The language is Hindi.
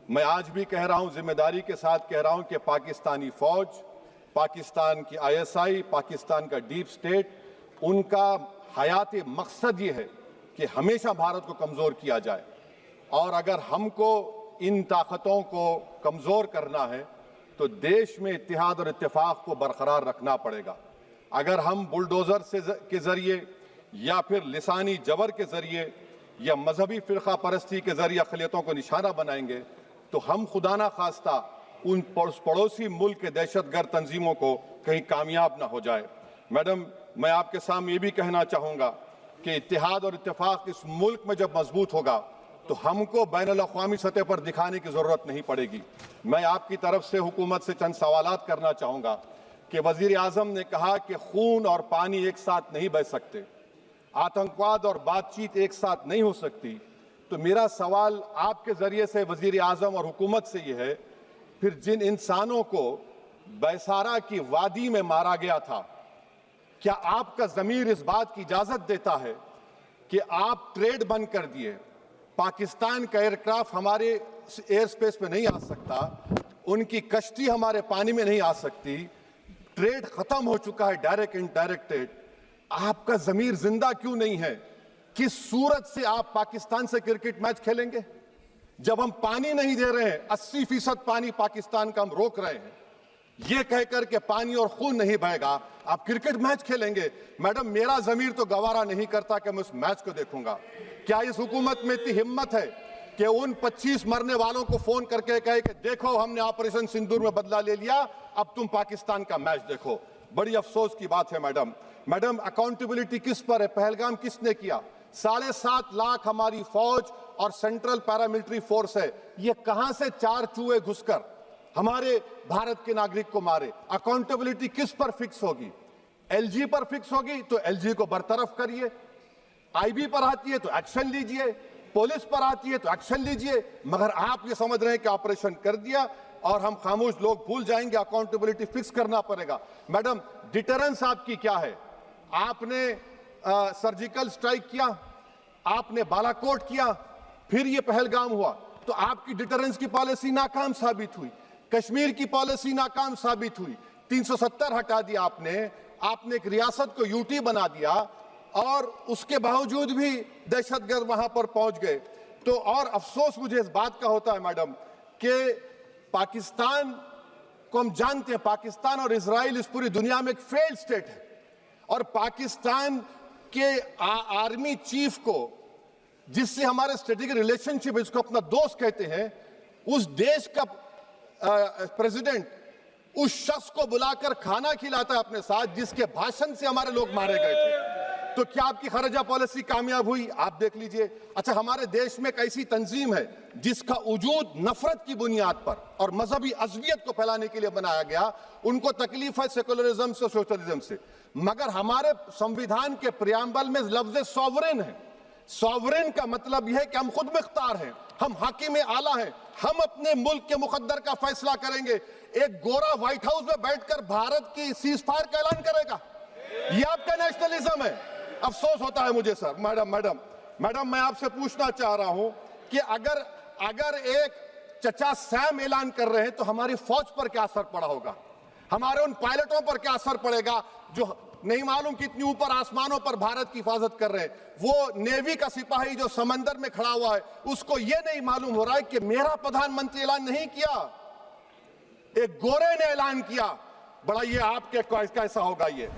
मैं आज भी कह रहा हूं, जिम्मेदारी के साथ कह रहा हूं कि पाकिस्तानी फौज, पाकिस्तान की आईएसआई, पाकिस्तान का डीप स्टेट, उनका हयाती मकसद ये है कि हमेशा भारत को कमजोर किया जाए। और अगर हमको इन ताकतों को कमजोर करना है तो देश में इत्तेहाद और इत्तेफाक को बरकरार रखना पड़ेगा। अगर हम बुलडोजर के जरिए या फिर लिसानी जबर के जरिए या मजहबी फिरका परस्ती के जरिए अक़लियतों को निशाना बनाएंगे तो हम खुदा ना खास्ता उन पड़ोसी मुल्क के दहशतगर्द तंजीमों को कहीं कामयाब ना हो जाए। मैडम, मैं आपके सामने ये भी कहना चाहूँगा कि इत्तेहाद और इत्तेफाक इस मुल्क में जब मजबूत होगा तो हमको बैनुल-अक़वामी सतह पर दिखाने की ज़रूरत नहीं पड़ेगी। मैं आपकी तरफ से हुकूमत से चंद सवालात करना चाहूँगा कि वज़ीर आज़म ने कहा कि खून और पानी एक साथ नहीं बह सकते, आतंकवाद और बातचीत एक साथ नहीं हो सकती। तो मेरा सवाल आपके ज़रिए से वज़ीर आज़म और हुकूमत से ये है, फिर जिन इंसानों को बैसारा की वादी में मारा गया था, क्या आपका ज़मीर इस बात की इजाज़त देता है कि आप ट्रेड बंद कर दिए, पाकिस्तान का एयरक्राफ्ट हमारे एयर स्पेस में नहीं आ सकता, उनकी कश्ती हमारे पानी में नहीं आ सकती, ट्रेड खत्म हो चुका है, डायरेक्ट इनडायरेक्टेड, आपका ज़मीर जिंदा क्यों नहीं है? किस सूरत से आप पाकिस्तान से क्रिकेट मैच खेलेंगे जब हम पानी नहीं दे रहे हैं? 80% पानी पाकिस्तान का हम रोक रहे हैं, ये कहकर के पानी और खून नहीं बहेगा, आप क्रिकेट मैच खेलेंगे? मैडम, मेरा ज़मीर तो गवारा नहीं करता कि मैं उस मैच को देखूंगा। क्या इस हुकूमत में इतनी हिम्मत है कि उन 25 मरने वालों को फोन करके कहे कि देखो हमने ऑपरेशन सिंदूर में बदला ले लिया, अब तुम पाकिस्तान का मैच देखो? बड़ी अफसोस की बात है मैडम, अकाउंटेबिलिटी किस पर है? पहलगाम किसने किया? 7.5 लाख हमारी फौज और सेंट्रल पैरामिलिट्री फोर्स है, ये कहां से 4 चूहे घुसकर हमारे भारत के नागरिक को मारे? अकाउंटेबिलिटी किस पर फिक्स होगी? एलजी पर फिक्स होगी तो एलजी को बरतरफ करिए, आईबी पर आती है तो एक्शन लीजिए, पुलिस पर आती है तो एक्शन लीजिए, मगर आप ये समझ रहे हैं कि ऑपरेशन कर दिया और हम खामोश लोग भूल जाएंगे, अकाउंटेबिलिटी फिक्स करना पड़ेगा। मैडम, डिटरेंस आपकी क्या है? आपने सर्जिकल स्ट्राइक किया, आपने बालाकोट किया, फिर ये पहलगाम हुआ, तो आपकी डिटरेंस की पॉलिसी नाकाम साबित हुई, कश्मीर की पॉलिसी नाकाम साबित हुई, 370 हटा दिया आपने एक रियासत को यूटी बना दिया और उसके बावजूद भी दहशतगर्द वहां पर पहुंच गए। तो और अफसोस मुझे इस बात का होता है मैडम कि पाकिस्तान को हम जानते हैं, पाकिस्तान और इजराइल इस पूरी दुनिया में एक फेल्ड स्टेट है और पाकिस्तान के आर्मी चीफ को, जिससे हमारे स्ट्रेटेजिक रिलेशनशिप है, जिसको अपना दोस्त कहते हैं, उस देश का प्रेसिडेंट उस शख्स को बुलाकर खाना खिलाता है अपने साथ जिसके भाषण से हमारे लोग मारे गए थे। तो क्या आपकी खर्जा पॉलिसी कामयाब हुई? आप देख लीजिए। अच्छा, हमारे देश में एक ऐसी तंजीम है जिसका वजूद नफरत की बुनियाद पर और मजहबी अज़वियत को फैलाने के लिए बनाया गया, उनको तकलीफ है सेकुलरिज्म से, सोशलिज्म से, मगर हमारे संविधान के प्रियम्बल में लफ्ज़ सॉवरेन है। सॉवरेन का मतलब यह है कि हम खुद मुख्तार हैं, हम हाकिम आला हैं, हम अपने मुल्क के मुकद्दर का फैसला करेंगे। एक गोरा व्हाइट हाउस में बैठकर भारत की सीज़फायर का ऐलान करेगा, यह आपका नेशनलिज्म है? अफसोस होता है मुझे सर। मैडम, मैं आपसे पूछना चाह रहा हूं कि अगर एक चचा सैम ऐलान कर रहे हैं तो हमारी फौज पर क्या असर पड़ा होगा? हमारे उन पायलटों पर क्या असर पड़ेगा जो नहीं मालूम कितनी ऊपर आसमानों पर भारत की हिफाजत कर रहे हैं? वो नेवी का सिपाही जो समंदर में खड़ा हुआ है, उसको ये नहीं मालूम हो रहा है कि मेरा प्रधानमंत्री ऐलान नहीं किया, एक गोरे ने ऐलान किया। बड़ा ये आपके कैसा होगा ये?